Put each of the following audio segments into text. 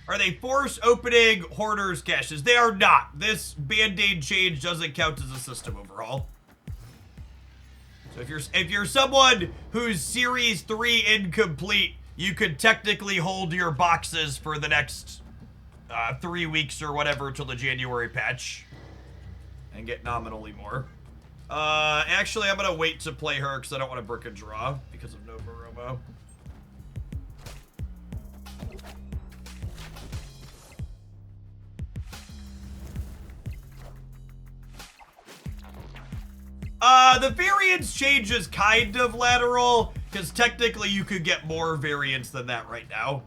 Are they force opening hoarders caches? They are not. This band-aid change doesn't count as a system overhaul. So if you're someone who's Series 3 incomplete, you could technically hold your boxes for the next 3 weeks or whatever till the January patch and get nominally more. Actually, I'm gonna wait to play her because I don't want to brick a draw because of Nova Romo. The variance change is kind of lateral, because technically you could get more variance than that right now.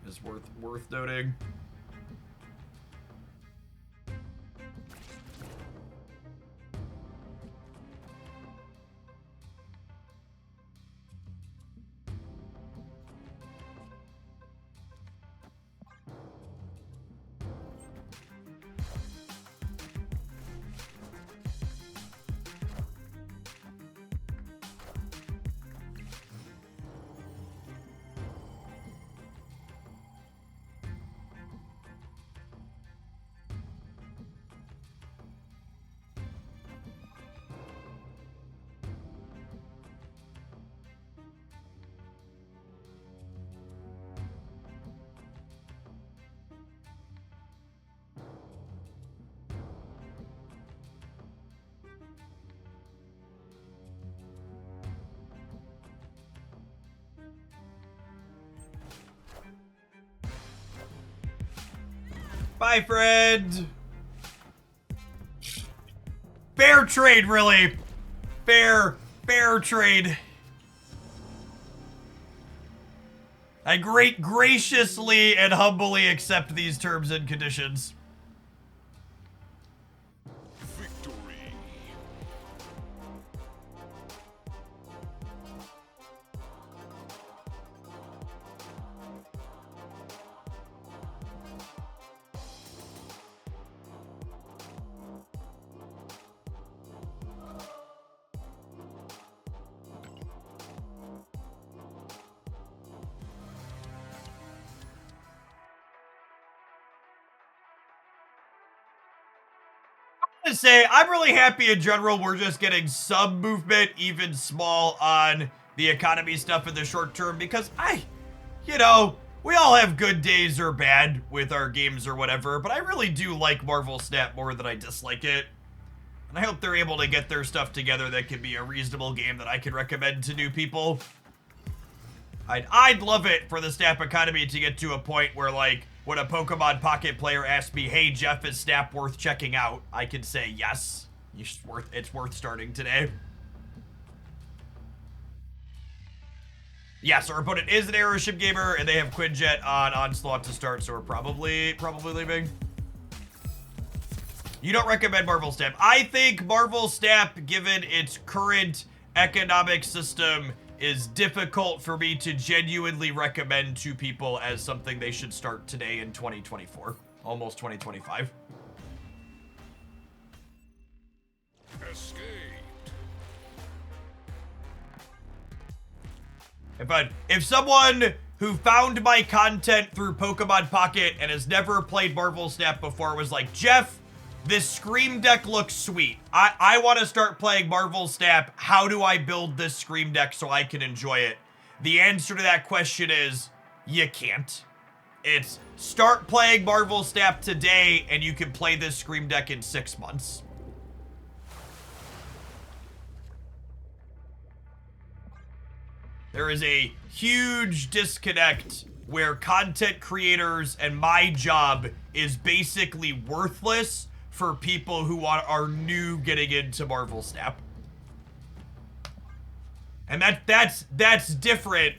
Is worth noting. Bye, friend. Fair trade, really. Fair trade. I graciously and humbly accept these terms and conditions. Victory. To say, I'm really happy in general we're just getting some movement, even small, on the economy stuff in the short term, because you know, we all have good days or bad with our games or whatever, but I really do like Marvel Snap more than I dislike it. And I hope they're able to get their stuff together that can be a reasonable game that I can recommend to new people. I'd love it for the Snap economy to get to a point where, like, when a Pokemon Pocket player asks me, hey, Jeff, is Snap worth checking out? I can say, yes, it's worth starting today. Yes, our opponent is an Aeroship gamer, and they have Quinjet on Onslaught to start, so we're probably leaving. You don't recommend Marvel Snap. I think Marvel Snap, given its current economic system, is difficult for me to genuinely recommend to people as something they should start today in 2024. Almost 2025. Escaped. If someone who found my content through Pokemon Pocket and has never played Marvel Snap before was like, Jeff, this Scream Deck looks sweet. I want to start playing Marvel Snap. How do I build this Scream Deck so I can enjoy it? The answer to that question is, you can't. It's start playing Marvel Snap today and you can play this Scream Deck in 6 months. There is a huge disconnect where content creators and my job is basically worthless for people who are new getting into Marvel Snap. And that's different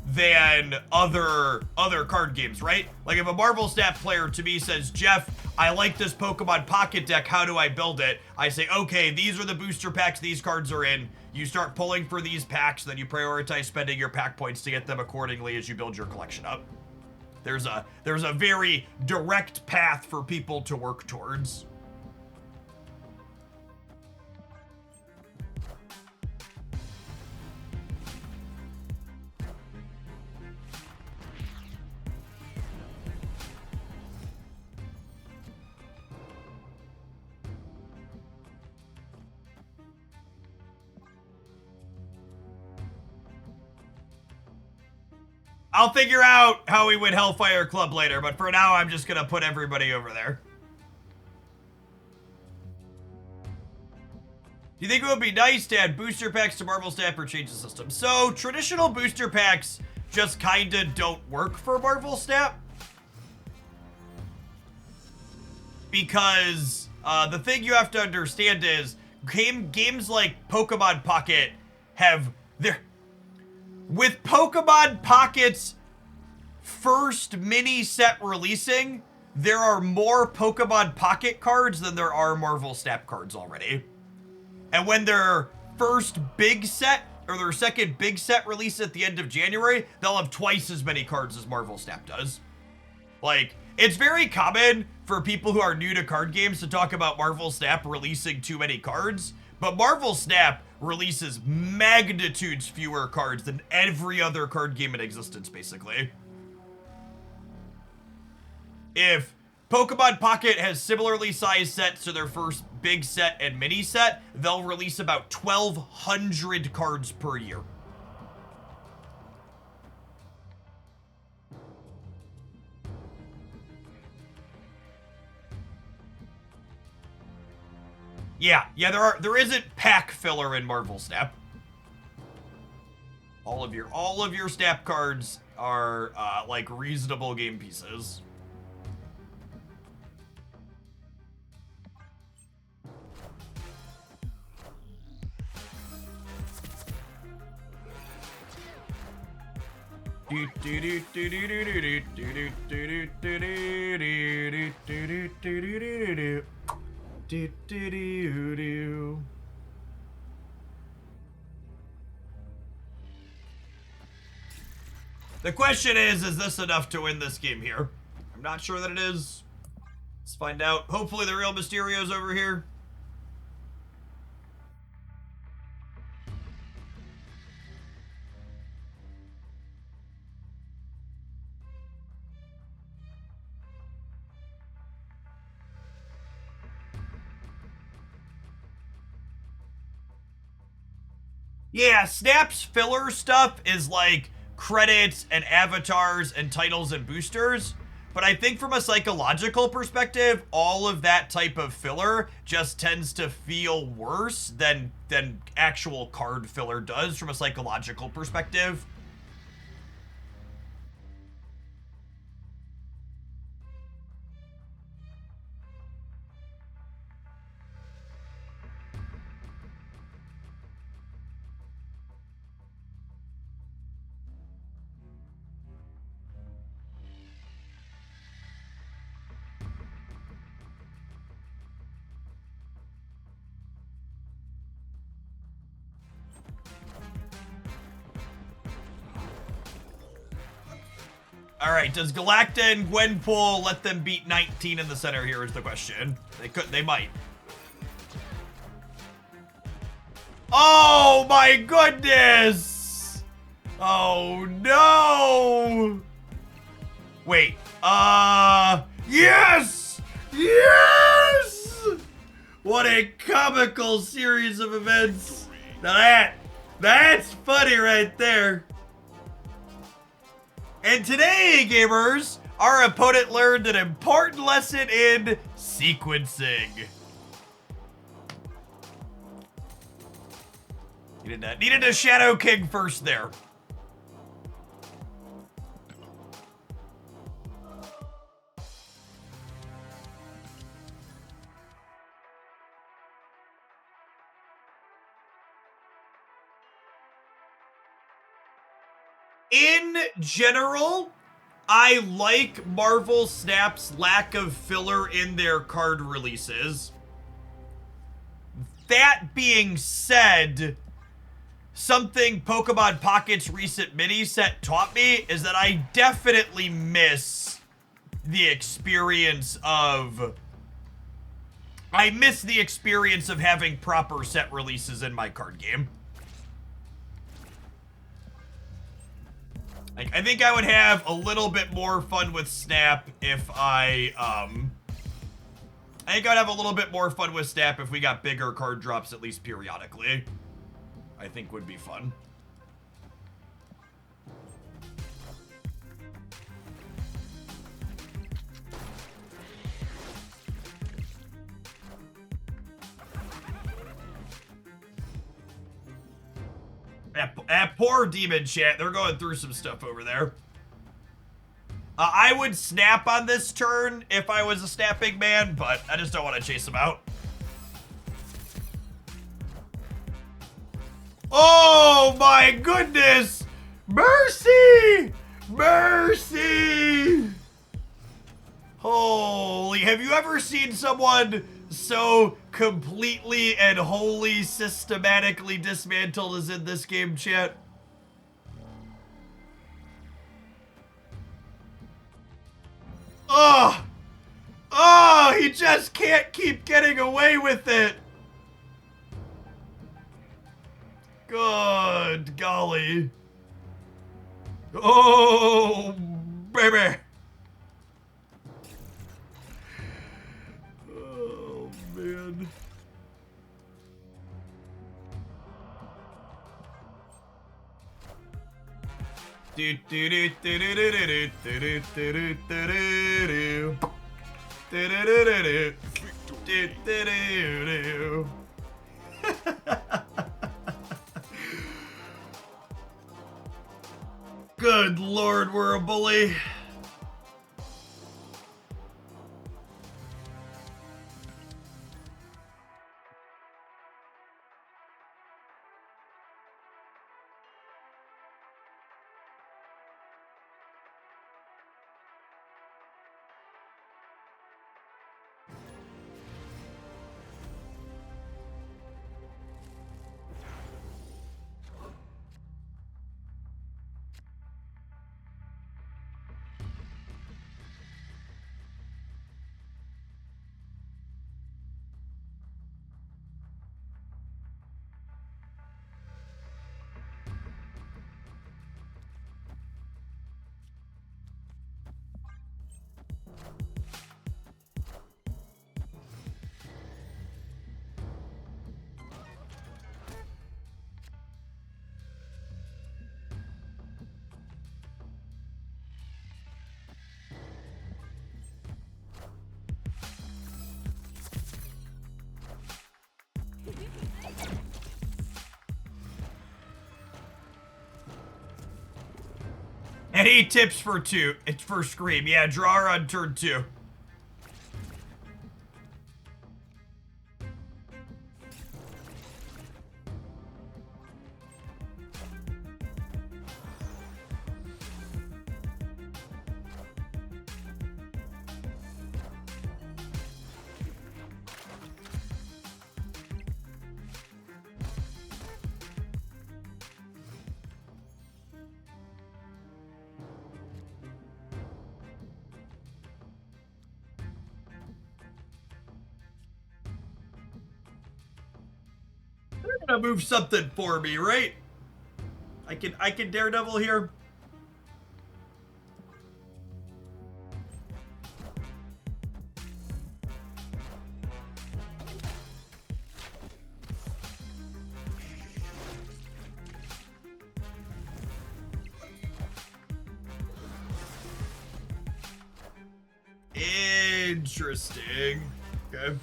than other card games, right? Like if a Marvel Snap player to me says, Jeff, I like this Pokemon Pocket deck, how do I build it? I say, okay, these are the booster packs these cards are in. You start pulling for these packs, then you prioritize spending your pack points to get them accordingly as you build your collection up. There's a very direct path for people to work towards. I'll figure out how we win Hellfire Club later, but for now, I'm just gonna put everybody over there. Do you think it would be nice to add booster packs to Marvel Snap or change the system? So, traditional booster packs just kinda don't work for Marvel Snap. Because the thing you have to understand is games like Pokemon Pocket have their... With Pokemon Pocket's first mini set releasing, there are more Pokemon Pocket cards than there are Marvel Snap cards already. And when their first big set, or their second big set release at the end of January, they'll have twice as many cards as Marvel Snap does. Like, it's very common for people who are new to card games to talk about Marvel Snap releasing too many cards, but Marvel Snap releases magnitudes fewer cards than every other card game in existence, basically. If Pokemon Pocket has similarly sized sets to their first big set and mini set, they'll release about 1,200 cards per year. Yeah, there isn't pack filler in Marvel Snap. All of your Snap cards are like reasonable game pieces. The question is this enough to win this game here? I'm not sure that it is. Let's find out. Hopefully the real Mysterio's over here. Yeah, Snap's filler stuff is like credits and avatars and titles and boosters. But I think from a psychological perspective, all of that type of filler just tends to feel worse than actual card filler does from a psychological perspective. All right, does Galacta and Gwenpool let them beat 19 in the center here is the question. They might. Oh my goodness! Oh no! Wait, yes! Yes! What a comical series of events. Now that's funny right there. And today, gamers, our opponent learned an important lesson in sequencing. Needed a Shadow King first there. In general, I like Marvel Snap's lack of filler in their card releases. That being said, something Pokemon Pocket's recent mini set taught me is that I definitely miss the experience of... I miss the experience of having proper set releases in my card game. Like, I think I would have a little bit more fun with Snap if I think I'd have a little bit more fun with Snap if we got bigger card drops at least periodically. I think would be fun. That poor demon chat. They're going through some stuff over there. I would snap on this turn if I was a snapping man, but I just don't want to chase him out. Oh my goodness! Mercy! Mercy! Holy, have you ever seen someone so completely and wholly systematically dismantled as in this game, chat? Oh! Oh, he just can't keep getting away with it! Good golly. Oh, baby. Oh, man. Do do do do do do do do do do do do do. Good lord, we're a bully. Any tips for two? It's for Scream. Yeah, draw her on turn 2. They're gonna move something for me, right? I can Daredevil here. Interesting. Okay.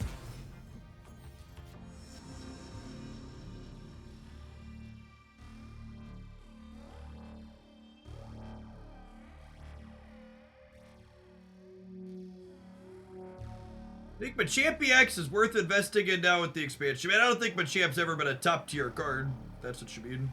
I think Machamp EX is worth investing in now with the expansion. I mean, I don't think Machamp's ever been a top tier card. That's what you mean.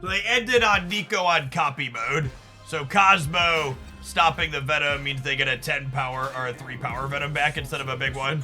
So they ended on Nico on copy mode. So Cosmo stopping the Venom means they get a 10 power or a 3 power Venom back instead of a big one.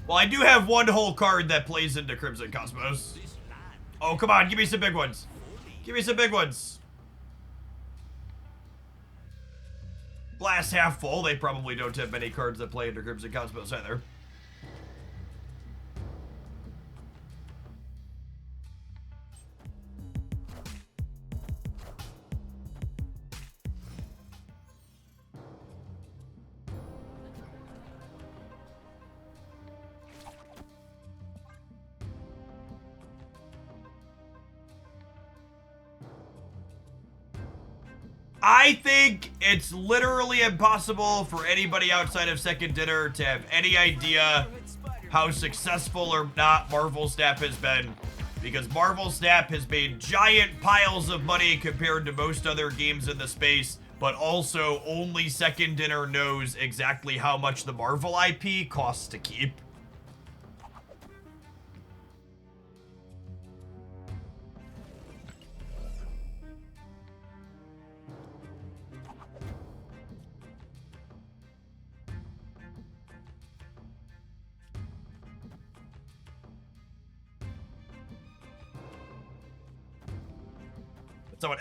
Well, I do have one whole card that plays into Crimson Cosmos. Oh, come on, give me some big ones. Give me some big ones. Glass half full. They probably don't have many cards that play into Crimson Cosmos either. I think it's literally impossible for anybody outside of Second Dinner to have any idea how successful or not Marvel Snap has been, because Marvel Snap has made giant piles of money compared to most other games in the space, but also only Second Dinner knows exactly how much the Marvel IP costs to keep.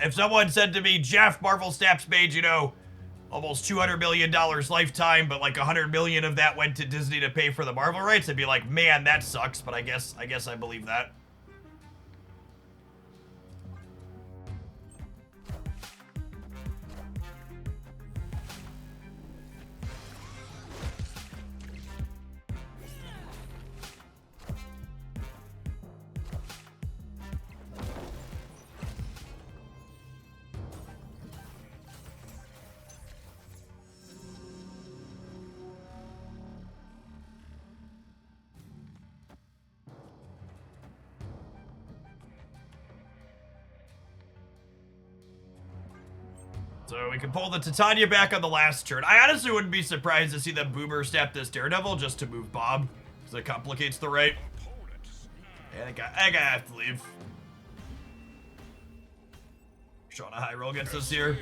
If someone said to me, Jeff, Marvel Snap's made, you know, almost $200 million lifetime, but like $100 million of that went to Disney to pay for the Marvel rights, I'd be like, man, that sucks, but I guess I believe that. So we can pull the Titania back on the last turn. I honestly wouldn't be surprised to see them boomer step this Daredevil just to move Bob, because it complicates the right. And I gotta have to leave. Shauna high roll gets us here.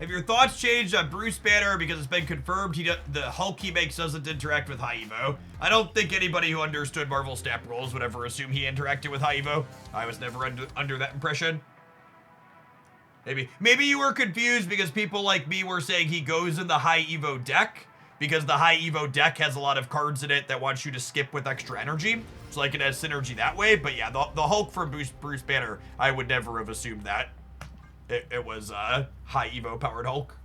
Have your thoughts changed on Bruce Banner because it's been confirmed the Hulk he makes doesn't interact with High Evo? I don't think anybody who understood Marvel Snap rules would ever assume he interacted with High Evo. I was never under that impression. Maybe you were confused because people like me were saying he goes in the High Evo deck because the High Evo deck has a lot of cards in it that wants you to skip with extra energy. So like it has synergy that way. But yeah, the Hulk from Bruce Banner, I would never have assumed that. It was High Evo powered Hulk.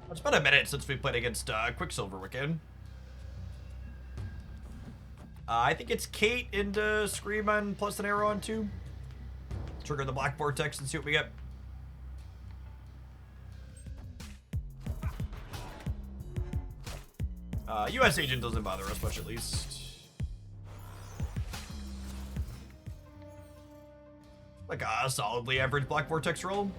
It's been a minute since we played against Quicksilver Wicked. I think it's Kate into Scream on plus an arrow on 2. Trigger the Black Vortex and see what we get. US Agent doesn't bother us much, at least. Like a solidly average Black Vortex roll.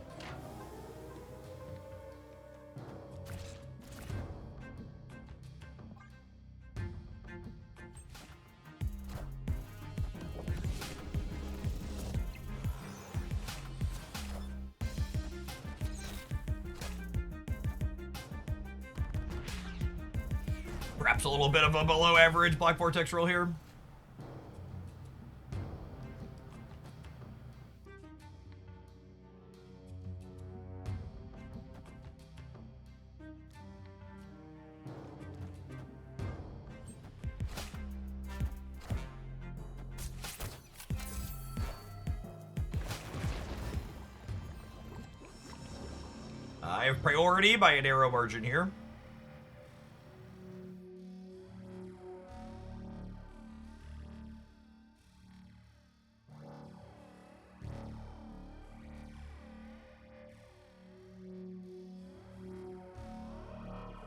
Perhaps a little bit of a below average Black Vortex roll here. have priority by a narrow margin here.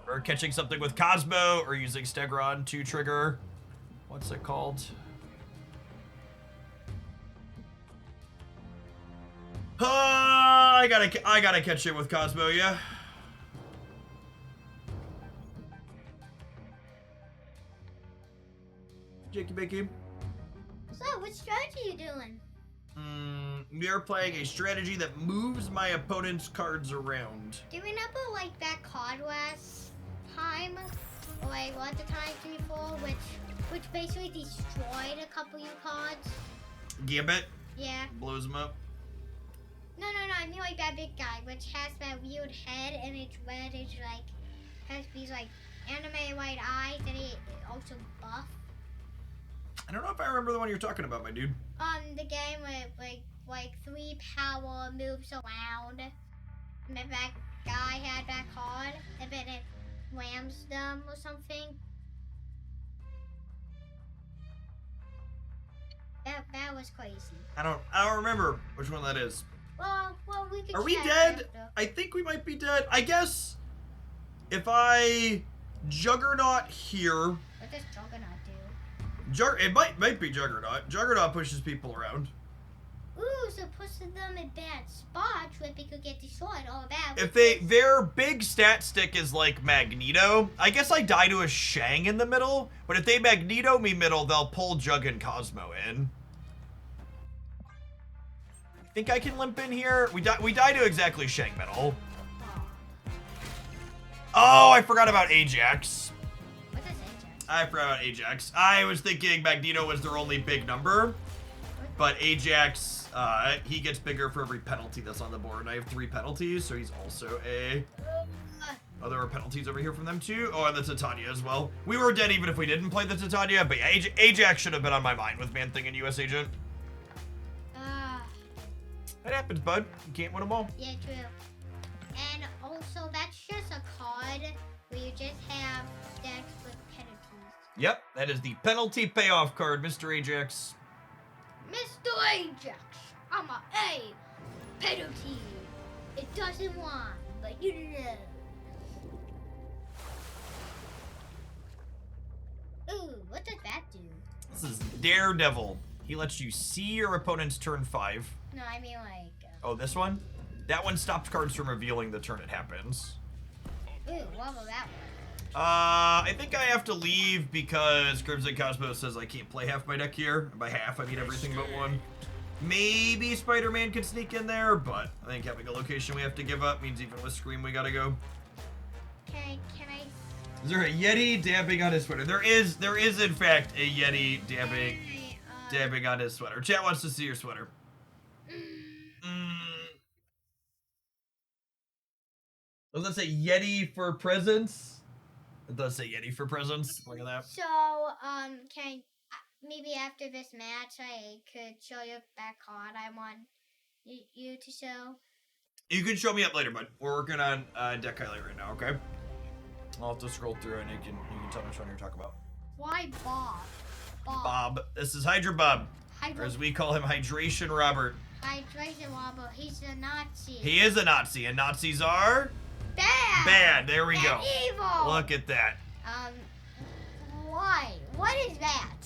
Or catching something with Cosmo, or using Stegron to trigger. What's it called? I gotta catch it with Cosmo, yeah. Jakey Bakey. So, what strategy are you doing? We are playing a strategy that moves my opponent's cards around. Do you remember like that card last time? Or like what the time 3-4, which basically destroyed a couple of your cards? Gambit Yeah. blows him up. No, I mean like that big guy, which has that weird head and it's red. It's like has these like anime white eyes, and it also buff. I don't know if I remember the one you're talking about, my dude. The game with like 3 power moves around. And then that guy had that card, and then it rams them or something. That was crazy. I don't remember which one that is. Well, we could. Are we check dead? after. I think we might be dead. I guess if I Juggernaut here, What does Juggernaut do? It might be Juggernaut. Juggernaut pushes people around. Ooh, so pushing them in bad spots where they could get destroyed. All that. If their big stat stick is like Magneto, I guess I die to a Shang in the middle. But if they Magneto me middle, they'll pull Jug and Cosmo in. I think I can limp in here. We die to exactly Shang middle. Oh, I forgot about Ajax. What does Ajax? I forgot about Ajax. I was thinking Magneto was their only big number, but Ajax, he gets bigger for every penalty that's on the board. And I have 3 penalties, so he's also a... Oh, there are penalties over here from them too. Oh, and the Titania as well. We were dead even if we didn't play the Titania, but yeah, Ajax should have been on my mind with Man-Thing and US Agent. That happens, bud. You can't win them all. Yeah, true. And also, that's just a card where you just have stacks with penalties. Yep, that is the penalty payoff card, Mr. Ajax. Mr. Ajax, I'm a penalty. It doesn't want, but you know. Ooh, what does that do? This is Daredevil. He lets you see your opponent's turn 5. No, I mean like. Oh, this one? That one stops cards from revealing the turn it happens. Ooh, what will that one? I think I have to leave because Crimson Cosmos says I can't play half my deck here. And by half, I mean everything but one. Maybe Spider-Man could sneak in there, but I think having a location we have to give up means even with Scream we gotta go. Can I? Is there a Yeti dabbing on his sweater? There is in fact a Yeti dabbing on his sweater. Chat wants to see your sweater. Does that say Yeti for presents? It does say Yeti for presents. Look at that. So, can maybe after this match I could show you that card I want you to show? You can show me up later, bud. We're working on deck highlight right now, okay? I'll have to scroll through and you can tell me which one you're talking about. Why Bob? Bob. This is Hydra Bob. Or as we call him, Hydration Robert. Hydration Robert. He's a Nazi. He is a Nazi, and Nazis are... Bad! Bad, there we go. Evil! Look at that. Why? What is that?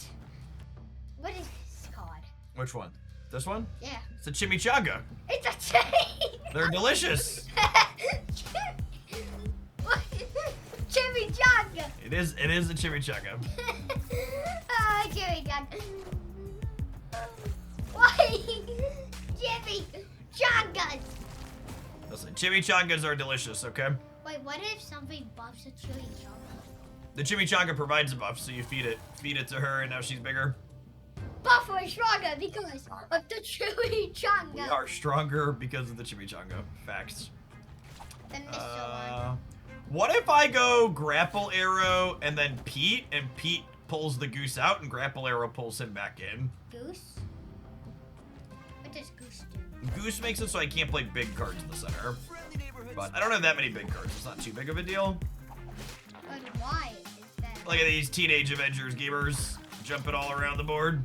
What is this card? Which one? This one? Yeah. It's a chimichanga. It's a chain! They're delicious. Chimichanga! It is a chimichanga. Chimichanga. Why? Chimichangas! Listen, chimichangas are delicious, okay? Wait, what if somebody buffs a chimichanga? The chimichanga provides a buff, so you feed it to her, and now she's bigger. Buff or stronger because of the chimichanga. We are stronger because of the chimichanga. Facts. The missile one. What if I go grapple arrow and then Pete, and Pete pulls the goose out, and grapple arrow pulls him back in? Goose? What does goose do? Goose makes it so I can't play big cards in the center. But I don't have that many big cards. It's not too big of a deal. But why is that? Look at these Teenage Avengers gamers jumping all around the board.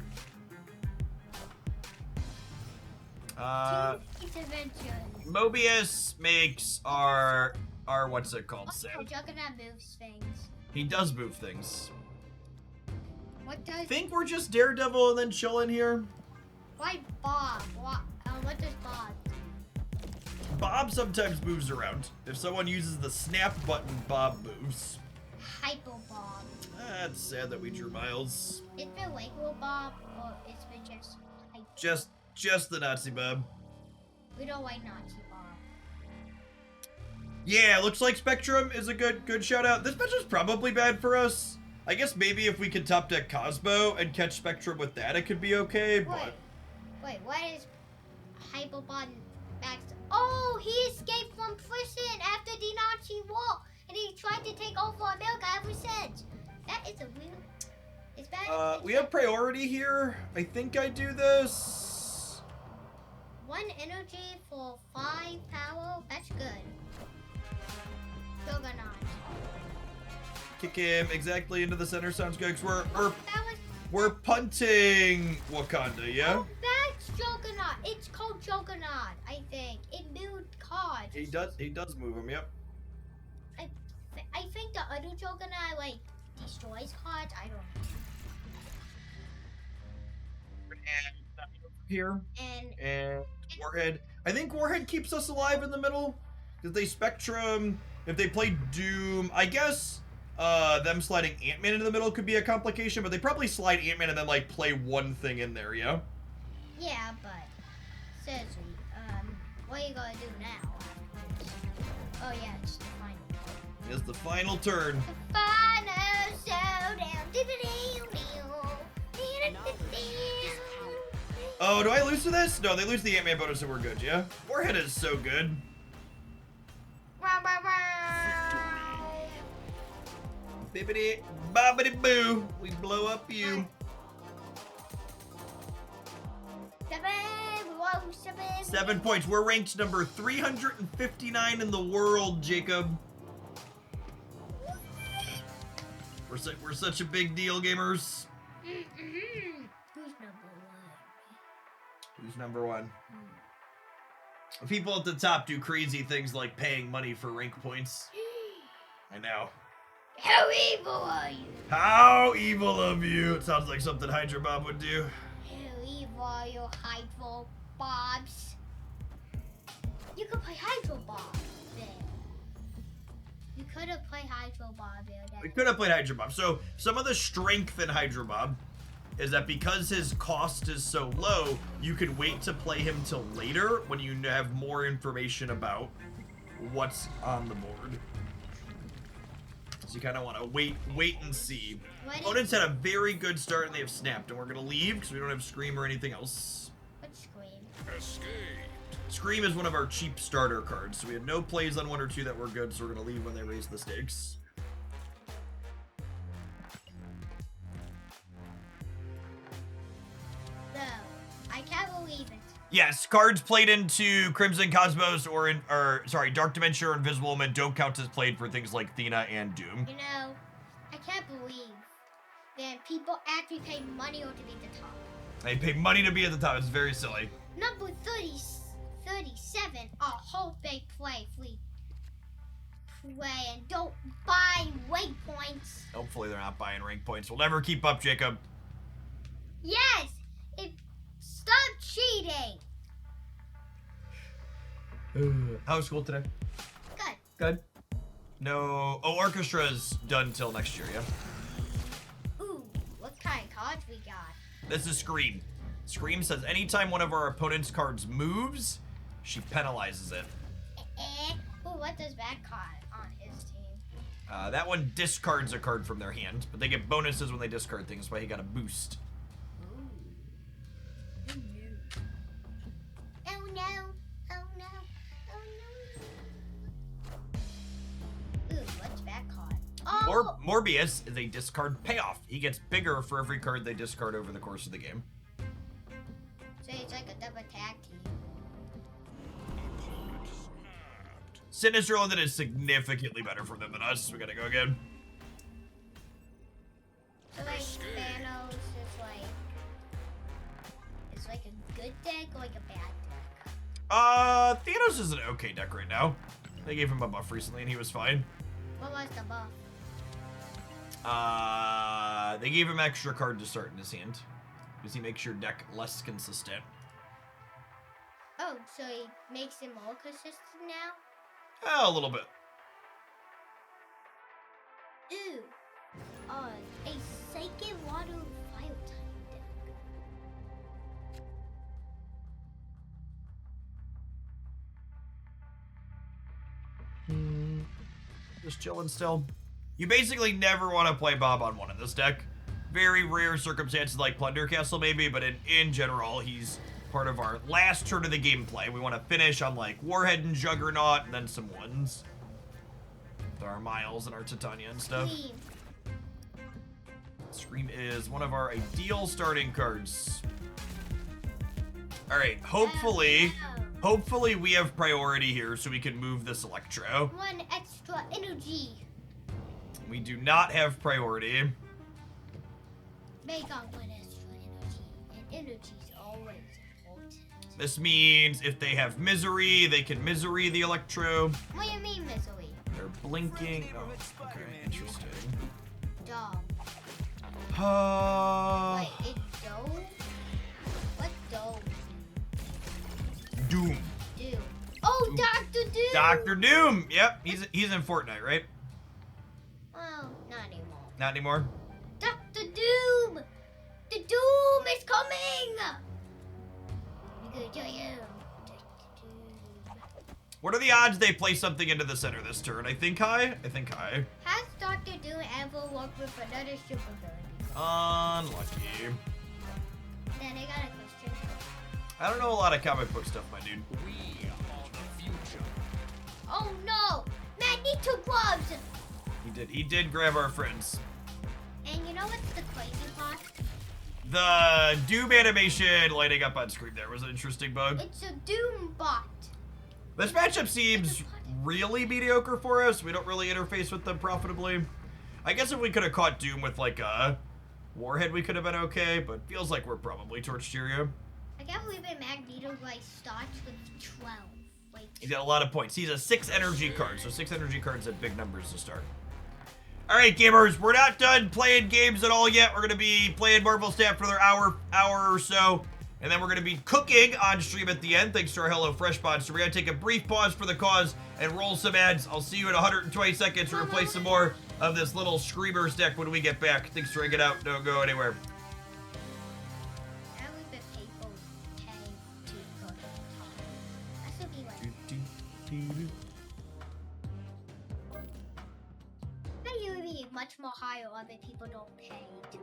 It's adventure. Mobius makes our what's it called? Oh, Juggernaut moves things. He does move things. What does? Think we're just Daredevil and then chilling here? Why Bob? What does Bob? Bob sometimes moves around. If someone uses the snap button, Bob moves. Hyper Bob. That's sad that we drew Miles. Is it regular Bob or is it just hyper? Just the Nazi Bob. We don't like Nazi Bob. Yeah, looks like Spectrum is a good shout out. This match is probably bad for us. I guess maybe if we could top deck Cosmo and catch Spectrum with that, it could be okay, but... Wait, what is Hyperbot Max? Oh, he escaped from prison after the Nazi war, and he tried to take over America ever since. That is a weird... It's bad. We have priority here. I think I do this. 1 energy for 5 power. That's good. Juggernaut. Kick him exactly into the center. Sounds good. Cause That was... we're punting Wakanda, yeah? Oh, that's Juggernaut. It's called Juggernaut, I think. It moved cards. He does move him, yep. I think the other Juggernaut, like, destroys cards. I don't know. Here. And Warhead. I think Warhead keeps us alive in the middle. If they Spectrum, if they play Doom, I guess them sliding Ant-Man into the middle could be a complication, but they probably slide Ant-Man and then like play one thing in there, yeah? yeah, but seriously, what are you gonna do now? Oh yeah, it's the final. It's the final turn. The final showdown. Oh, do I lose to this? No, they lose the Ant-Man bonus and we're good, yeah? Warhead is so good. Bibbidi bobbidi boo. We blow up you. 7 points. We're ranked number 359 in the world, Jacob. We're such a big deal, gamers. Who's number one? People at the top do crazy things like paying money for rank points. I know. How evil are you? How evil of you. It sounds like something Hydra Bob would do. How evil are you, Hydro Bobs? You could play Hydro Bob there. You could have played Hydro Bob there. We could have played Hydra Bob. So some of the strength in Hydra Bob is that because his cost is so low, you can wait to play him till later when you have more information about what's on the board. So you kind of want to wait and see. Opponents had a very good start and they have snapped, and we're gonna leave because we don't have Scream or anything else. What Scream? Escape. Scream is one of our cheap starter cards, so we had no plays on 1 or 2 that were good, so we're gonna leave when they raise the stakes. No, I can't believe it. Yes, cards played into Crimson Cosmos or Dark Dimension or Invisible Woman don't count as played for things like Thena and Doom. You know, I can't believe that people actually pay money to be at the top. They pay money to be at the top. It's very silly. Number 37, I hope they play free play and don't buy rank points. Hopefully they're not buying rank points. We'll never keep up, Jacob. Yes! Stop cheating! How was school today? Good. Good. No. Oh, orchestra's done till next year, yeah? Ooh, what kind of cards we got? This is Scream. Scream says anytime one of our opponent's cards moves, she penalizes it. Ooh, what does that card on his team? That one discards a card from their hand, but they get bonuses when they discard things. That's why he got a boost. Oh no. Oh no. Oh no. Ooh, what's that card? Oh! Morbius is a discard payoff. He gets bigger for every card they discard over the course of the game. So it's like a double tag team. Sinister London is significantly better for them than us. We gotta go again. So like Thanos is like a good deck or like a bad deck? Thanos is an okay deck right now. They gave him a buff recently and he was fine. What was the buff? They gave him extra card to start in his hand. Because he makes your deck less consistent. Oh, so he makes it more consistent now? Oh, a little bit. Ooh. A Psychic Water Fire type deck. Just chilling still. You basically never want to play Bob on one in this deck. Very rare circumstances like Plunder Castle maybe, but in general, he's part of our last turn of the gameplay. We want to finish on like Warhead and Juggernaut and then some ones. With our Miles and our Titania and stuff. Scream. Scream is one of our ideal starting cards. Alright, hopefully we have priority here so we can move this Electro. One extra energy. We do not have priority. Make out one extra energy. And energy's always important. This means if they have Misery, they can Misery the Electro. What do you mean, Misery? They're blinking. Oh, okay, interesting. Dog. Uh, Wait, it's Dove? What Dove? Doom. Doom. Oh, Dr. Doom! Dr. Doom! Yep, he's in Fortnite, right? Well, not anymore. Not anymore? Dr. Doom! The Doom is coming! You go to you. Dr. Doom. What are the odds they play something into the center this turn? I think high. Has Dr. Doom ever worked with another supervillain? Unlucky. Then I got a question. I don't know a lot of comic book stuff, my dude. We are the future. Oh no! Magneto gloves! He did grab our friends. And you know what's the crazy part? The Doom animation lighting up on screen there was an interesting bug. It's a Doom bot. This matchup seems really mediocre for us. We don't really interface with them profitably. I guess if we could have caught Doom with like a Warhead, we could have been okay, but feels like we're probably Torch Cheerio. I can't believe it Magneto like starts with 12. Like, He's got a lot of points. He's a 6 energy card, so 6 energy cards at big numbers to start. Alright, gamers, we're not done playing games at all yet. We're going to be playing Marvel Snap for another hour or so. And then we're going to be cooking on stream at the end, thanks to our Hello Fresh bot. So we're going to take a brief pause for the cause and roll some ads. I'll see you in 120 seconds to replace some more of this little Screamers deck when we get back. Thanks for hanging out. Don't go anywhere. now we've been people paying to cook. That should be like, that you would be much more higher other people don't pay to.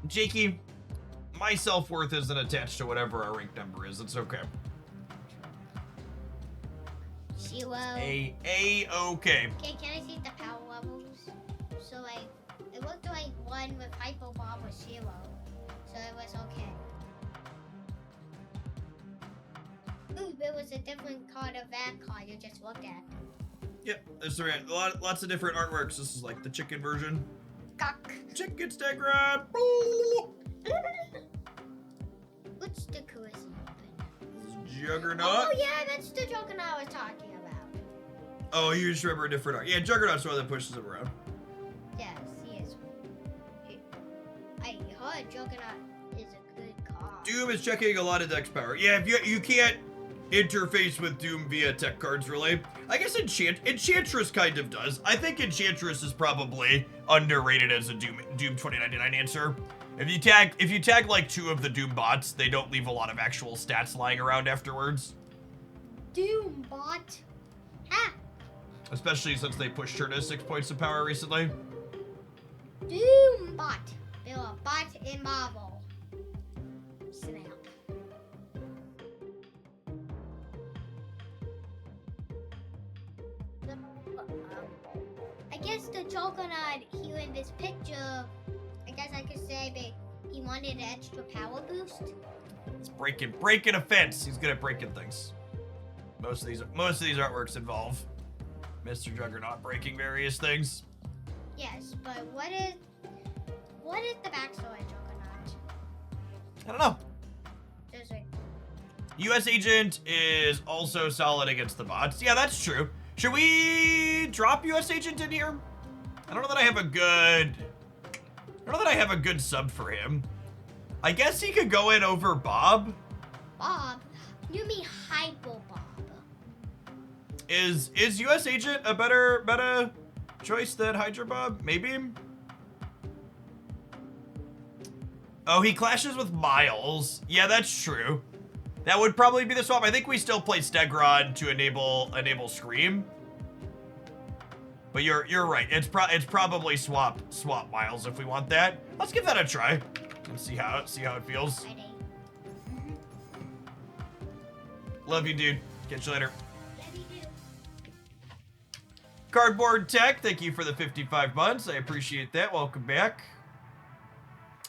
Jakey, my self-worth isn't attached to whatever our rank number is. It's okay. Zero. Okay. Okay, can I see the power levels? So like, it looked like one with Hyper Bomb was 0. So it was okay. Ooh, there was a different card of that card you just looked at. Yep, there's lots of different artworks. This is like the chicken version. Cock. Chicken stack rod. What's the coolest weapon? Juggernaut. Oh yeah, that's the Juggernaut I was talking about. Oh, you just remember a different art. Yeah, Juggernaut's the one that pushes him around. Yes, he is. I heard Juggernaut is a good card. Doom is checking a lot of dex power. Yeah, if you can't interface with Doom via tech cards, really. I guess Enchantress kind of does. I think Enchantress is probably underrated as a Doom 2099 answer. If you tag like 2 of the Doom bots, they don't leave a lot of actual stats lying around afterwards. Doom bot. Ha! Especially since they pushed her to 6 points of power recently. Doom bot. They are bot in Marvel. Snap. I guess the Juggernaut here in this picture, I guess I could say that he wanted an extra power boost. It's breaking a fence. He's good at breaking things. Most of these artworks involve Mr. Juggernaut breaking various things. Yes, but what is the backstory of Juggernaut? I don't know. There's like U.S. Agent is also solid against the bots. Yeah, that's true. Should we drop U.S. Agent in here? I don't know that I have a good sub for him. I guess he could go in over Bob. Bob? You mean Hypo Bob? Is U.S. Agent a better meta choice than Hydra Bob? Maybe. Oh, he clashes with Miles. Yeah, that's true. That would probably be the swap. I think we still play Stegron to enable Scream. But you're right. It's probably swap Miles if we want that. Let's give that a try and see how it feels. Love you, dude. Catch you later. Love you too. Cardboard Tech, thank you for the 55 months. I appreciate that. Welcome back.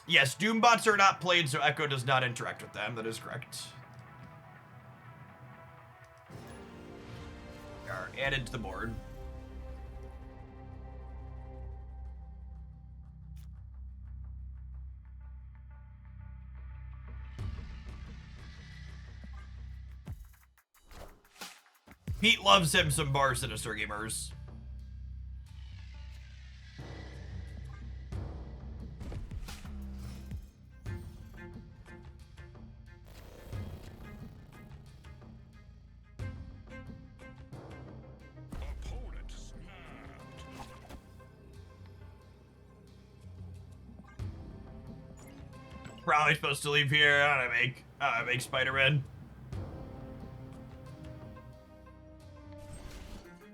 Yes, Doombots are not played, so Echo does not interact with them. That is correct. Are added to the board. Pete loves him some Bar Sinister Gamers. Opponent snapped. Probably supposed to leave here. I don't know, make Spider-Man.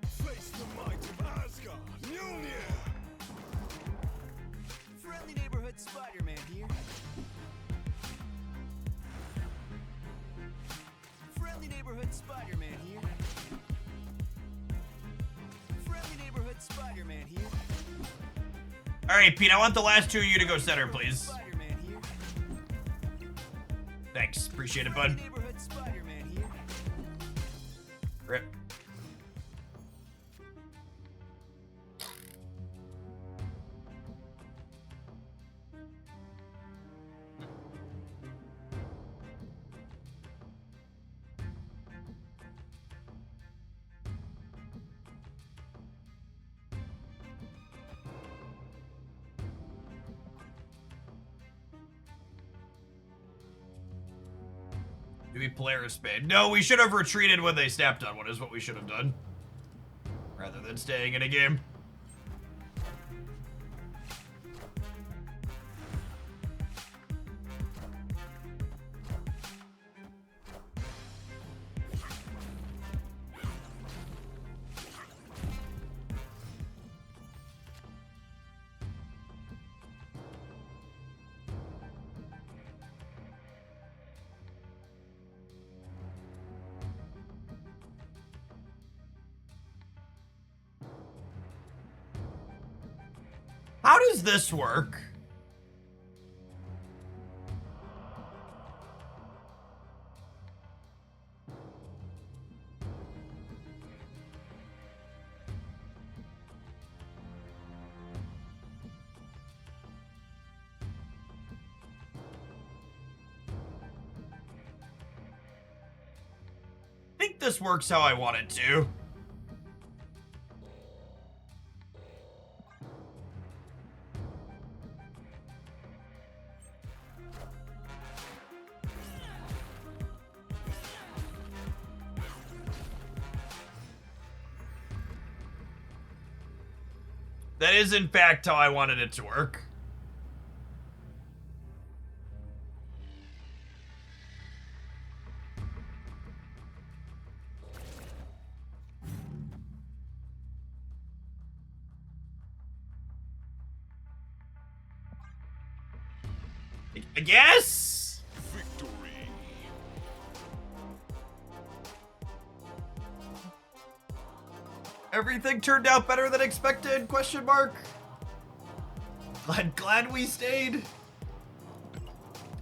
Face the might of Asgard. Mjolnir. Friendly neighborhood Spider-Man here. Friendly neighborhood Spider-Man here. Friendly neighborhood Spider-Man here. All right, Pete, I want the last two of you to go center, please. Spider-Man here. Thanks. Appreciate it, Friendly bud. neighborhood Spider-Man here. Rip. Do we Polaris Spade? No, we should have retreated when they snapped on one is what we should have done. Rather than staying in a game. How does this work? I think this works how I want it to. That is, in fact, how I wanted it to work. I guess? Victory. Everything turned out better than expected, question mark. Glad we stayed.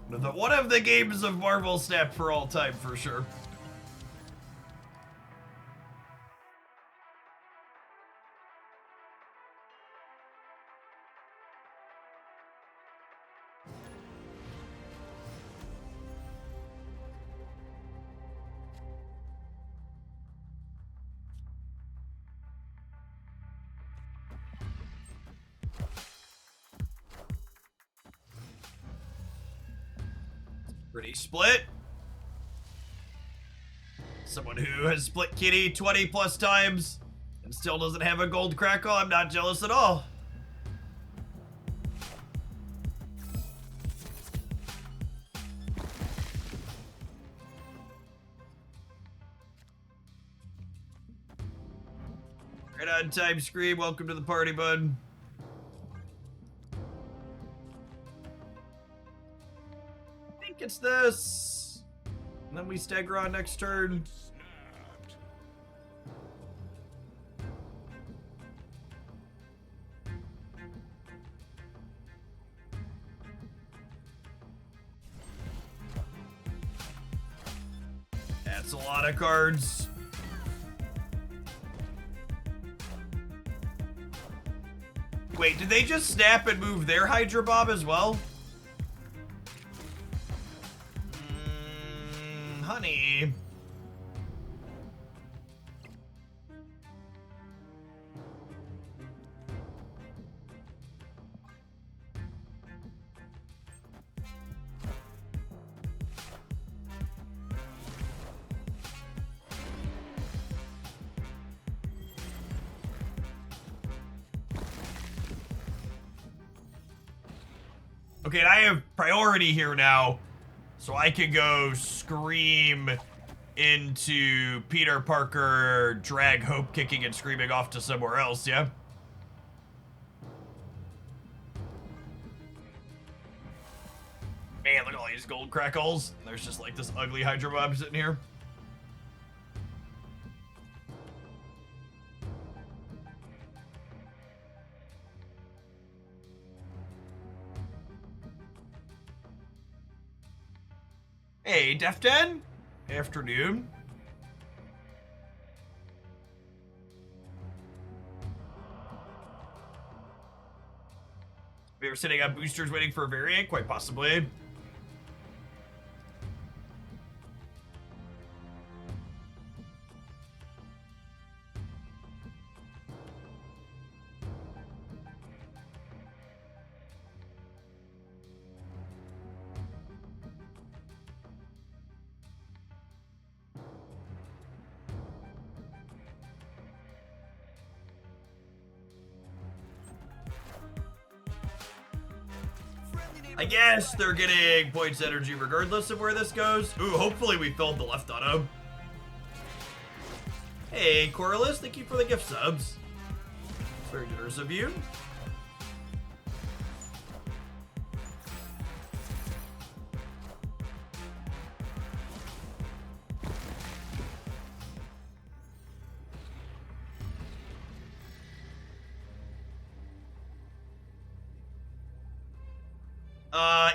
One of the games of Marvel Snap for all time, for sure. Pretty split. Someone who has split Kitty 20 plus times and still doesn't have a gold crackle. I'm not jealous at all. Right on time, Scream. Welcome to the party, bud. I think it's this. And then we stagger on next turn. Snapped. That's a lot of cards. Wait, did they just snap and move their Hydra Bomb as well? Honey. Okay, and I have priority here now, so I could go Scream into Peter Parker, drag Hope kicking and screaming off to somewhere else, yeah? Man, look at all these gold crackles. There's just like this ugly Hydra Bomb sitting here. Hey, Deften. Afternoon. We were sitting on boosters waiting for a variant, quite possibly. I guess they're getting points energy regardless of where this goes. Ooh, hopefully we filled the left auto. Hey, Corliss, thank you for the gift subs. It's very generous of you.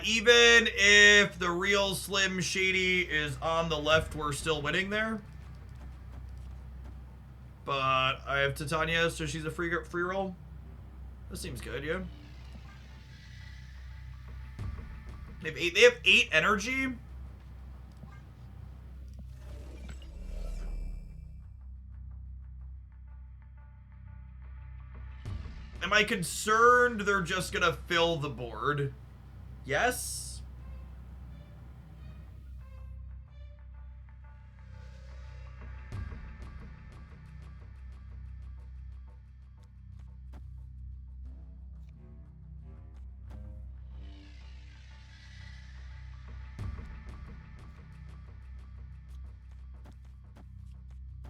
Even if the real Slim Shady is on the left, we're still winning there. But I have Titania, so she's a free roll. That seems good, yeah. They have 8 energy. Am I concerned they're just gonna fill the board? Yes?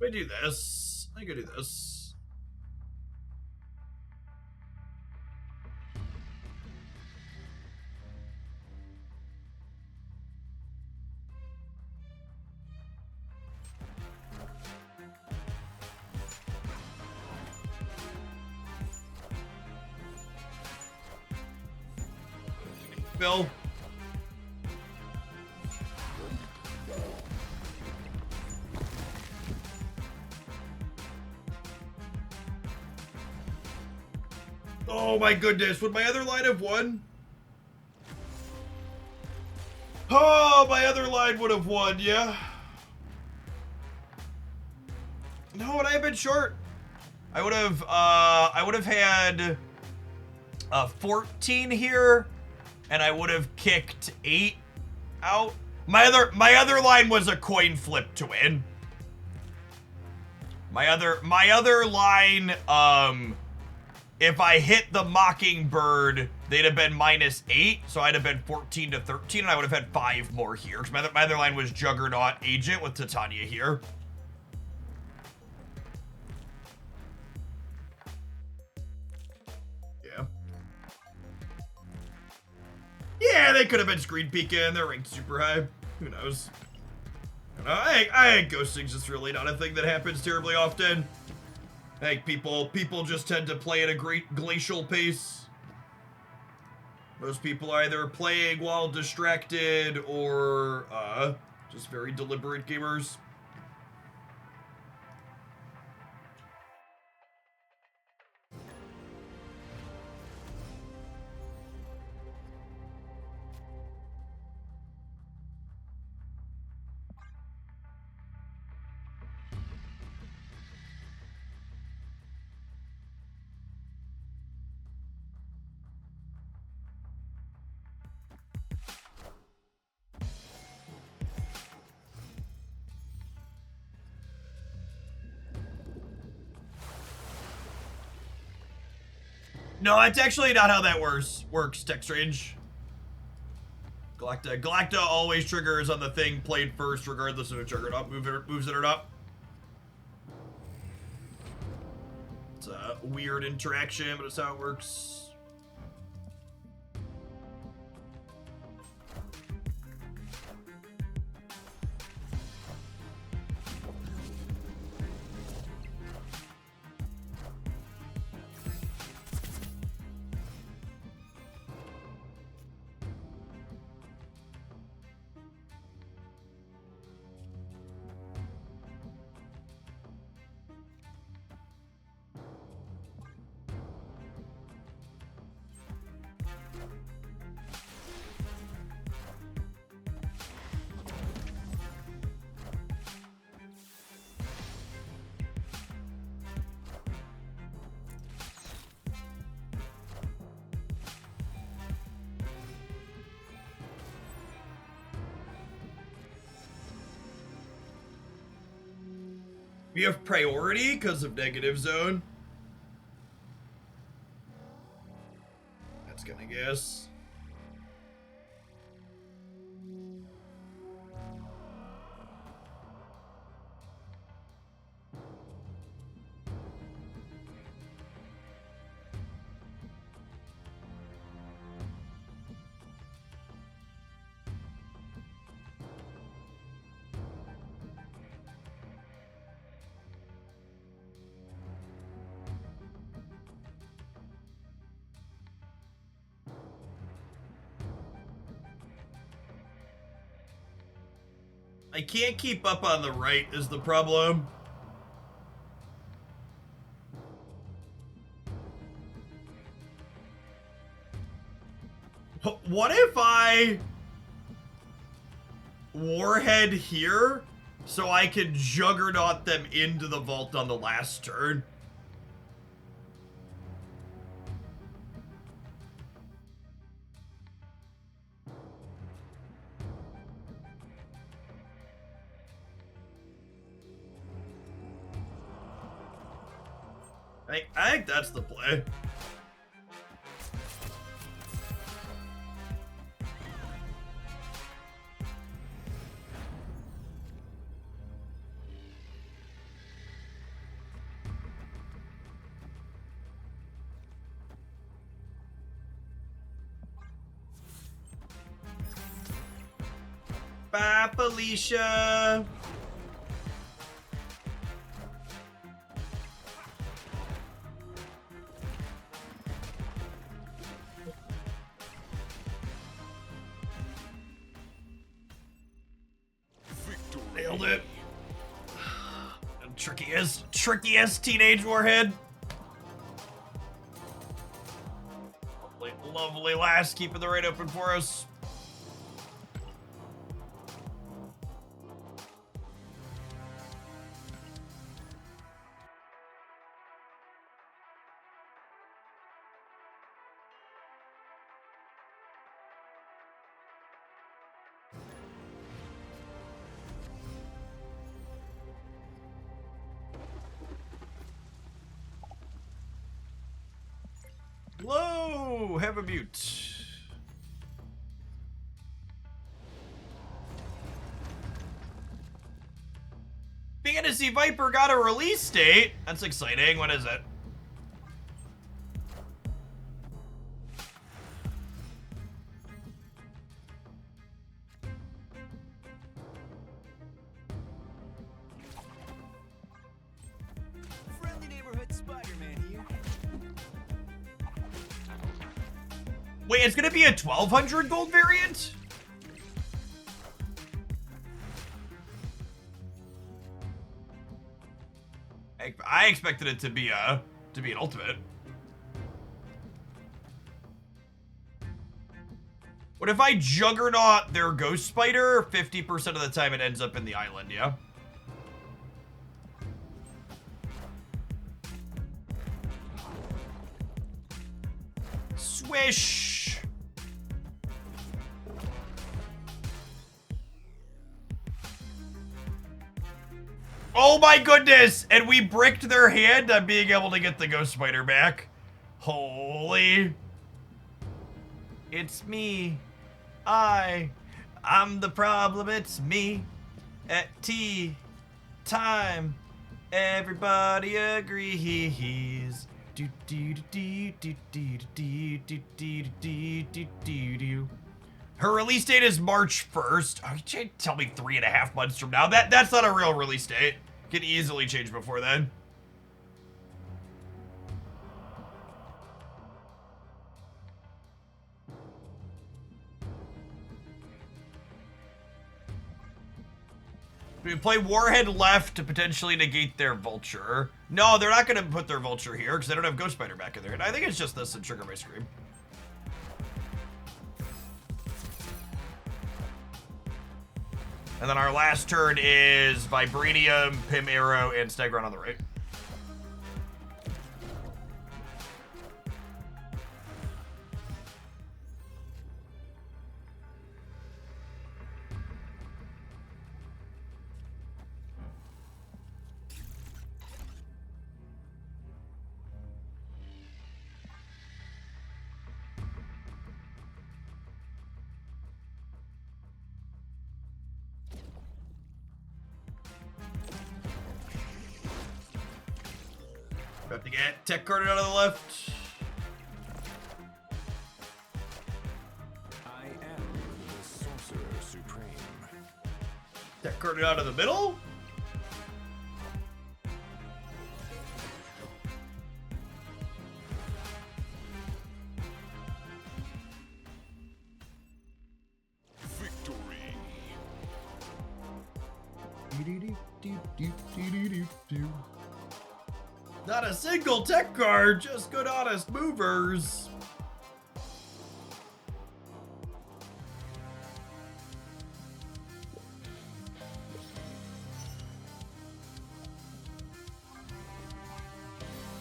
Let me do this. I could do this. Bill. Oh my goodness, would my other line have won? Oh, my other line would have won, yeah. No, would I have been short? I would have had 14 here, and I would have kicked 8 out. My other line was a coin flip to win. My other line, if I hit the Mockingbird, they'd have been -8, so I'd have been 14 to 13, and I would have had 5 more here. Because my other line was Juggernaut Agent with Titania here. Yeah. Yeah, they could have been screen peeking. They're ranked super high. Who knows? I think ghosting's just really not a thing that happens terribly often. I think people just tend to play at a great glacial pace. Most people are either playing while distracted or just very deliberate gamers. No, that's actually not how that works, Tech Strange. Galacta always triggers on the thing played first, regardless of if Juggernaut moves it or not. It's a weird interaction, but it's how it works. You have priority because of negative zone. That's gonna guess. I can't keep up on the right is the problem. What if I Warhead here so I could Juggernaut them into the vault on the last turn? I think that's the play. Bye, Felicia. Nailed it. Trickiest teenage warhead. Lovely lass, keeping the right open for us. Ooh, have a mute. Fantasy Viper got a release date. That's exciting. When is it? Friendly neighborhood Spider-Man here. Wait, it's gonna be a 1200 gold variant? I expected it to be an ultimate. What if I juggernaut their ghost spider? 50% of the time it ends up in the island, yeah? Swish! Oh my goodness! And we bricked their hand on being able to get the ghost spider back. Holy. It's me. I'm the problem, it's me. At tea time, everybody agrees. Do do do do do do do do do do do do. Her release date is March 1st. Oh, you can't tell me 3.5 months from now. That's not a real release date. Can easily change before then. We play Warhead left to potentially negate their Vulture. No, they're not going to put their Vulture here because they don't have Ghost Spider back in there. And I think it's just this and Trigger My Scream. And then our last turn is Vibranium, Pim Arrow, and Stegron on the right. About to get tech carded out of the left. I am the Sorcerer Supreme. Tech carded out of the middle. Victory. Not a single tech card, just good honest movers.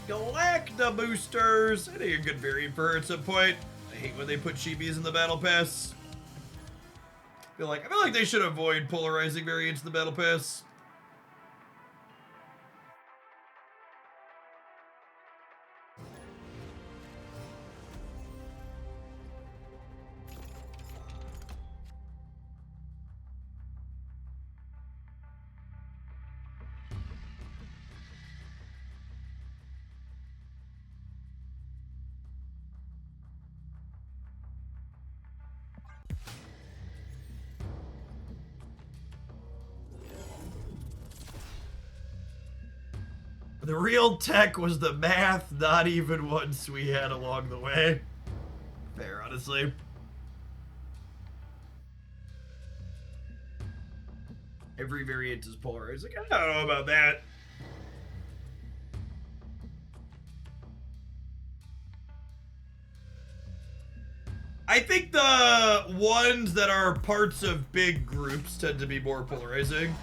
Galacta boosters. I think a good variant for her at some point. I hate when they put Chibis in the battle pass. I feel like they should avoid polarizing variants in the battle pass. The real tech was the math, not even once we had along the way. Fair, honestly. Every variant is polarizing. I don't know about that. I think the ones that are parts of big groups tend to be more polarizing.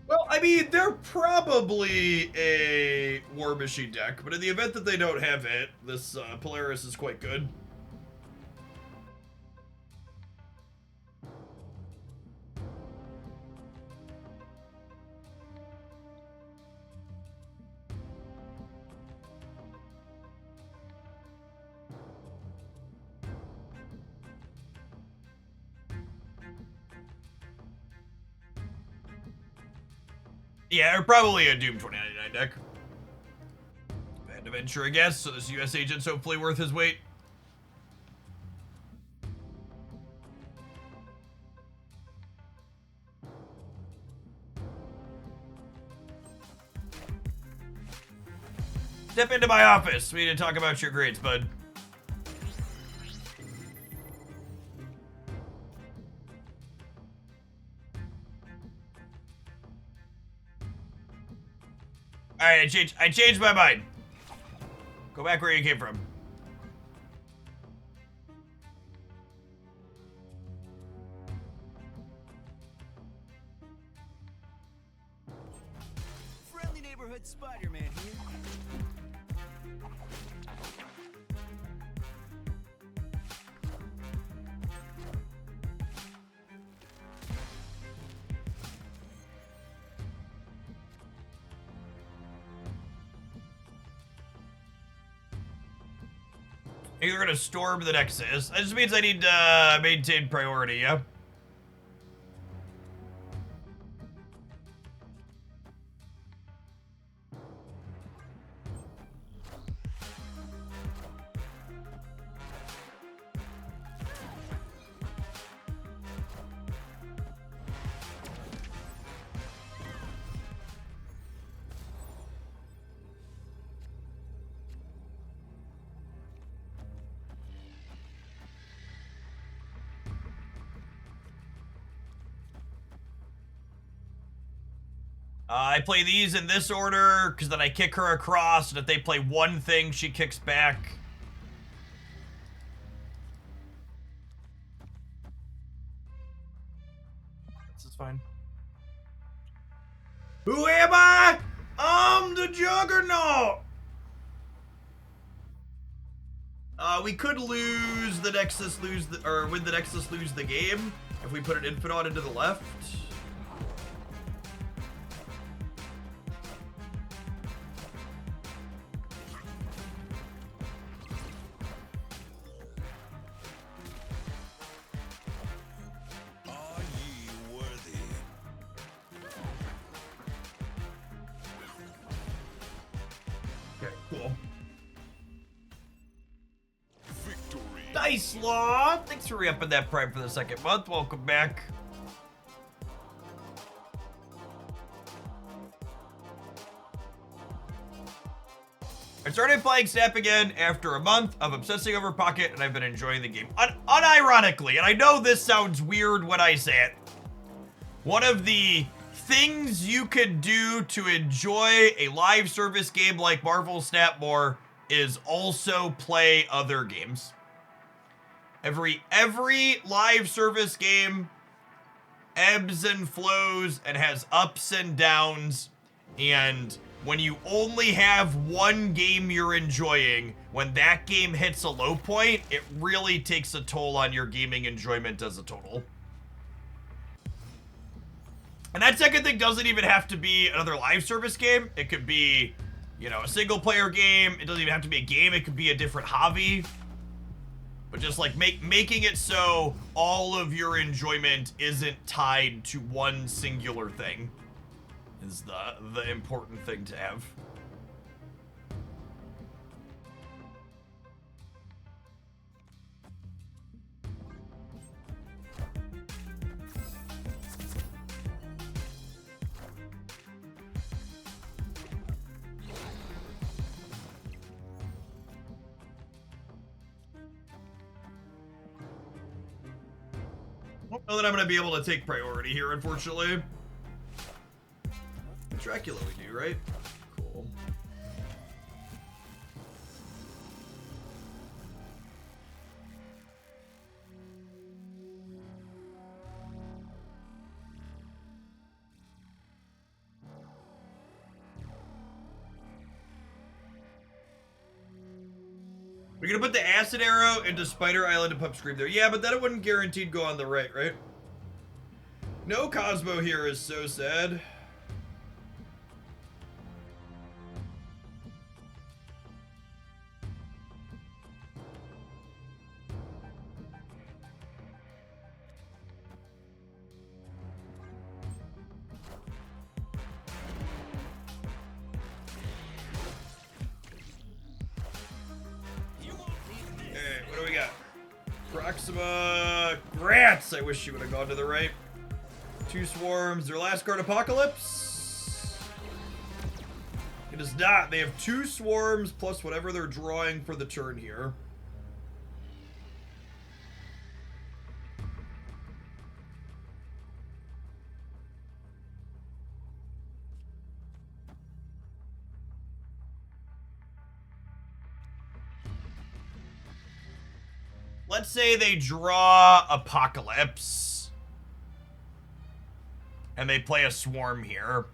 Well, I mean, they're probably a War Machine deck, but in the event that they don't have it, this Polaris is quite good. Yeah, or probably a Doom 2099 deck. Bad to venture a guess, so this US agent's hopefully worth his weight. Step into my office. We need to talk about your grades, bud. Alright, I changed my mind. Go back where you came from. Friendly neighborhood Spider-Man here. You're gonna storm the Nexus. That just means I need to maintain priority, yeah? I play these in this order, because then I kick her across, and if they play one thing, she kicks back. This is fine. Who am I? I'm the Juggernaut! We could lose the Nexus, or win the Nexus, lose the game, if we put an Infinite into the left. Are ye worthy? Okay, cool. Victory. Dice Law! Thanks for re-upping that Prime for the second month. Welcome back. I started playing Snap again after a month of obsessing over Pocket, and I've been enjoying the game. Unironically, and I know this sounds weird when I say it, one of the things you could do to enjoy a live service game like Marvel Snap more is also play other games. Every live service game ebbs and flows and has ups and downs, and when you only have one game you're enjoying, when that game hits a low point, it really takes a toll on your gaming enjoyment as a total. And that second thing doesn't even have to be another live service game. It could be, you know, a single player game. It doesn't even have to be a game. It could be a different hobby. But just like making it so all of your enjoyment isn't tied to one singular thing is the important thing to have. I don't know that I'm going to be able to take priority here, unfortunately. Dracula we do, right? Cool. We're gonna put the acid arrow into Spider Island and Pup Scream there. Yeah, but then it wouldn't guaranteed go on the right? No Cosmo here is so sad. Maxima Grants. I wish she would have gone to the right. 2 swarms. Their last card, Apocalypse. It is not. They have 2 swarms plus whatever they're drawing for the turn here. Let's say they draw Apocalypse. And they play a swarm here.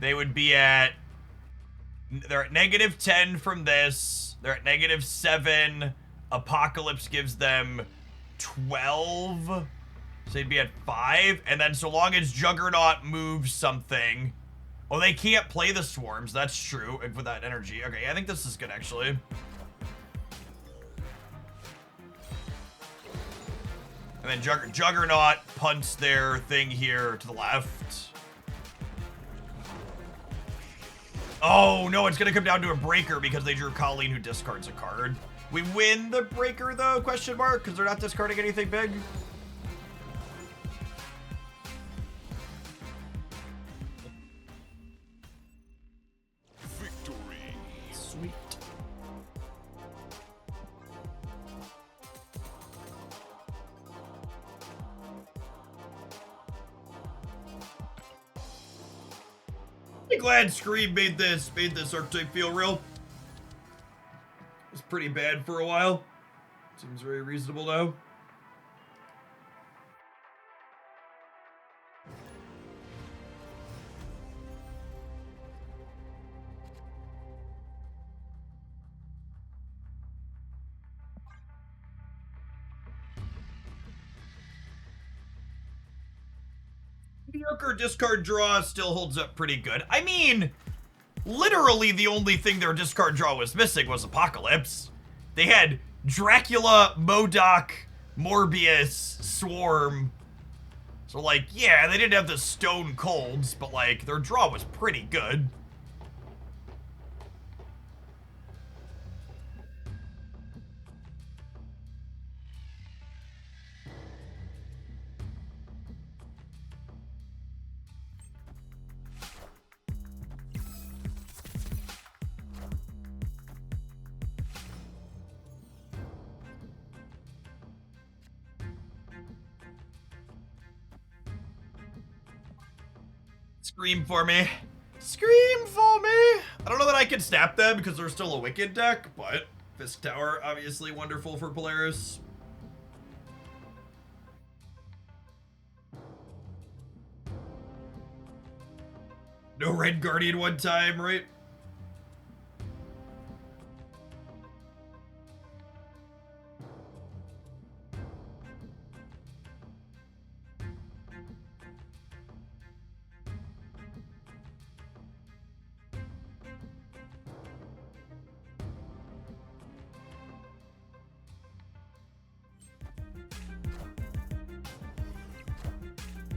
They would be at... They're at -10 from this. They're at -7. Apocalypse gives them 12. So they'd be at 5. And then so long as Juggernaut moves something... Oh, they can't play the swarms. That's true. With that energy. Okay, I think this is good, actually. And then Juggernaut punts their thing here to the left. Oh, no, it's going to come down to a breaker because they drew Colleen, who discards a card. We win the breaker, though, question mark, because they're not discarding anything big. Victory. Sweet. I'm glad Scream made this archetype feel real. It was pretty bad for a while. Seems very reasonable now. Mediocre discard draw still holds up pretty good. I mean, literally the only thing their discard draw was missing was Apocalypse. They had Dracula, MODOK, Morbius, Swarm. So, like, yeah, they didn't have the Stone Colds, but, like, their draw was pretty good. Scream for me. Scream for me! I don't know that I can snap them because they're still a Wicked deck, but Fisk Tower, obviously wonderful for Polaris. No Red Guardian one time, right?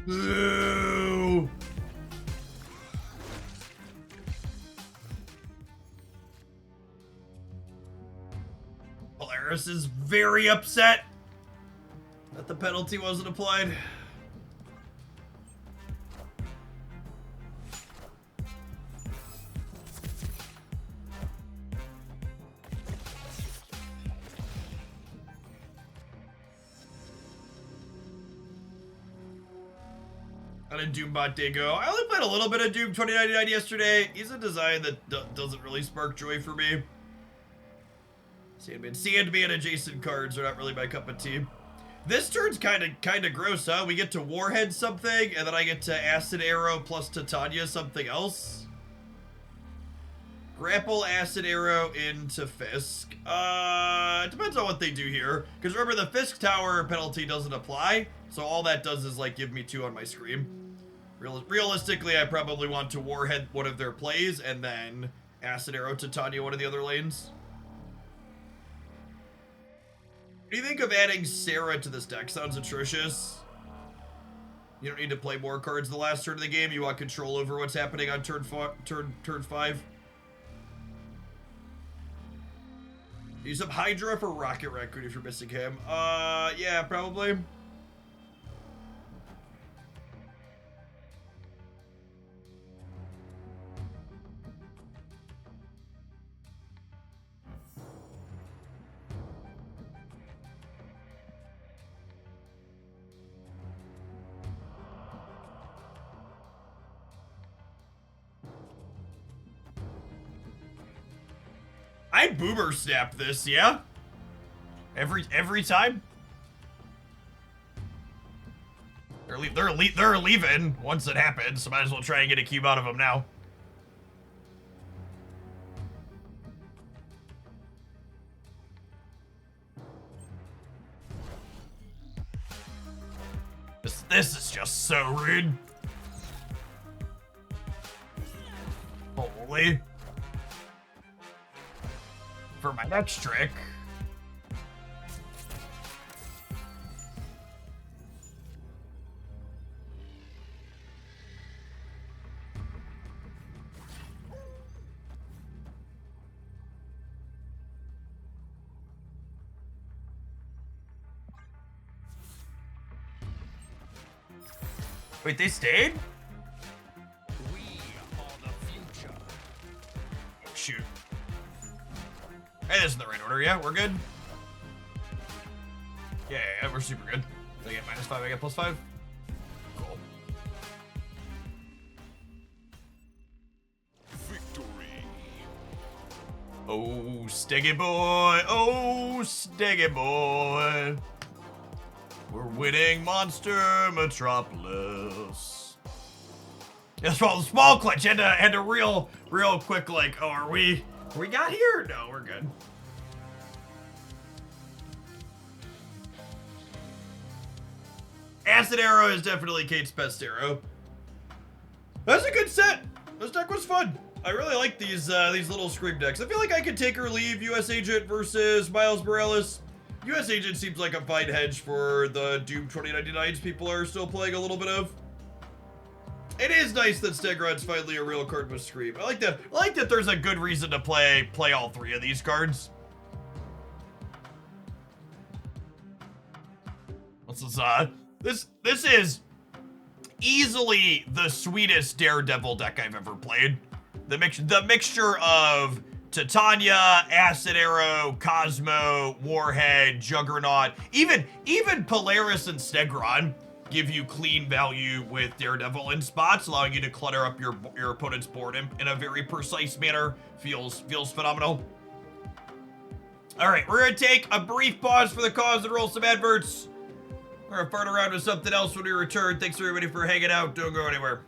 Boo! Polaris is very upset that the penalty wasn't applied. How did Doombot Day go? I only played a little bit of Doom 2099 yesterday. He's a design that doesn't really spark joy for me. Sandman and adjacent cards are not really my cup of tea. This turn's kind of gross, huh? We get to Warhead something, and then I get to Acid Arrow plus Titania something else. Grapple Acid Arrow into Fisk. It depends on what they do here. Because remember, the Fisk Tower penalty doesn't apply, so all that does is, like, give me 2 on my Scream. Realistically, I probably want to Warhead one of their plays, and then Acid Arrow Titania one of the other lanes. What do you think of adding Sarah to this deck? Sounds atrocious. You don't need to play more cards the last turn of the game. You want control over what's happening on turn 5. Use up Hydra for Rocket Raccoon if you're missing him. Yeah, probably. I boomer snap this, yeah? Every time? They're leaving once it happens, so might as well try and get a cube out of them now. This is just so rude. Holy. For my next trick. Wait, they stayed? We are the future. Shoot. Hey, this is in the right order. Yeah, we're good. Yeah, we're super good. I get -5, I get +5. Cool. Victory. Oh, Steggy boy. Oh, Steggy boy. We're winning Monster Metropolis. Yeah, small clutch. Had to real quick, like, oh, are we got here? No, we're good. Acid Arrow is definitely Kate's best arrow. That's a good set. This deck was fun. I really like these little Scream decks. I feel like I could take or leave US Agent versus Miles Morales. US Agent seems like a fine hedge for the Doom 2099s people are still playing a little bit of. It is nice that Stegron's finally a real card with Scream. I like that. I like that there's a good reason to play all 3 of these cards. What's this? This is easily the sweetest Daredevil deck I've ever played. The mixture of Titania, Acid Arrow, Cosmo, Warhead, Juggernaut, even Polaris and Stegron give you clean value with Daredevil in spots, allowing you to clutter up your opponent's board in a very precise manner. Feels phenomenal. All right, we're gonna take a brief pause for the cause and roll some adverts. We're gonna fart around with something else when we return. Thanks everybody for hanging out. Don't go anywhere.